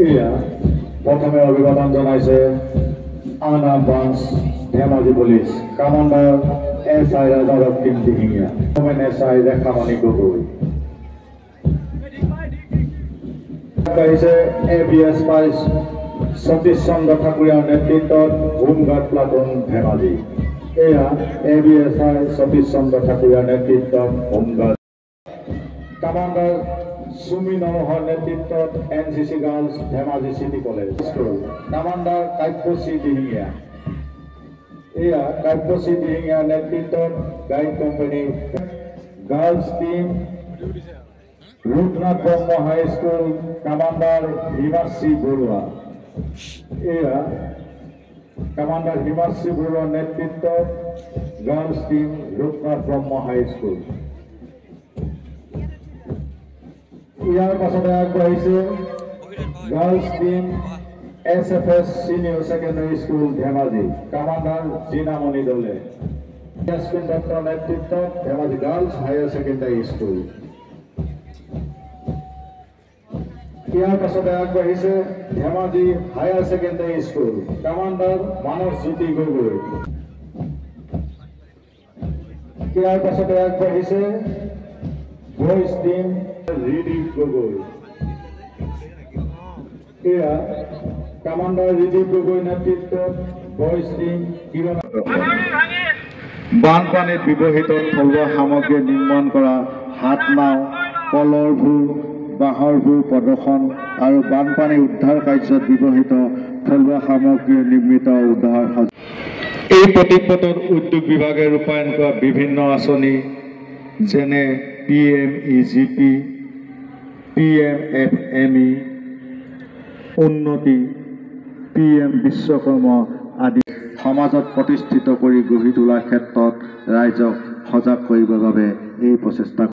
এয়া প্ৰথমে অভিবাদন জনাইছে আনা branch Dhemaji police commander SI ৰাজা ৰক্তিম দিহিঙীয়া, SI ৰেখামণি গগৈ। ABS পাইছ সতীশ চন্দ্ৰ ঠাকুৰীয়াৰ নেতৃত্বত হোমগাৰ্ড প্লাটুন ধেমাজি। এয়া ABSI সতীশ চন্দ্ৰ ঠাকুৰীয়াৰ নেতৃত্বত হোমগাৰ্ড। কামাণ্ডাৰ সুমি নৰহৰ নেতৃত্বত NCC girls Dhemaji city college school. Commander Kavyashree Dihingia. এয়া কাব্যশ্ৰী দিহিঙীয়াৰ নেতৃত্বত guide company girls team Rupnath Brahma high school. Commander Himashree Baruah. এয়া কামাণ্ডাৰ হিমাশ্ৰী বৰুৱাৰ নেতৃত্বত girls team Rupnath Brahma high school. ইয়াৰ পাছতে আগবাঢ়িছে girls team SFS senior secondary school Dhemaji. Commander Jinamoni Doley. Yasmin দত্তৰ নেতৃত্বত Dhemaji girls higher secondary school. ইয়াৰ পাছতে আগবাঢ়িছে Dhemaji higher secondary school. Commander Manas Jyoti Gogoi. ইয়াৰ পাছতে আগবাঢ়িছে বইজ টিম ৰিদীপ গগৈ। এয়া কামাণ্ডাৰ ৰিদীপ গগৈ নেতৃত্বত বইজ টিম কিৰণ। বানপানীত ব্যৱহৃত থলুৱা সামগ্ৰী নিৰ্মাণ কৰা হাত নাও, কলৰ ভূৰ, বাঁহৰ ভূৰ প্ৰদৰ্শন আৰু বানপানী উদ্ধাৰ কাৰ্যত ব্যৱহৃত থলুৱা সামগ্ৰীৰ নিৰ্মিত উদ্ধাৰ সাজ। এই প্ৰতীকপটত উদ্যোগ বিভাগে ৰূপায়ণ কৰা বিভিন্ন আঁচনি যেনে PMEGP, PMFME, উন্নতি, PM বিশ্বকৰ্মা আদি সমাজত প্ৰতিষ্ঠিত কৰি গঢ়ি তোলাৰ ক্ষেত্ৰত ৰাইজক সজাগ কৰিবৰ বাবে এই প্ৰচেষ্টা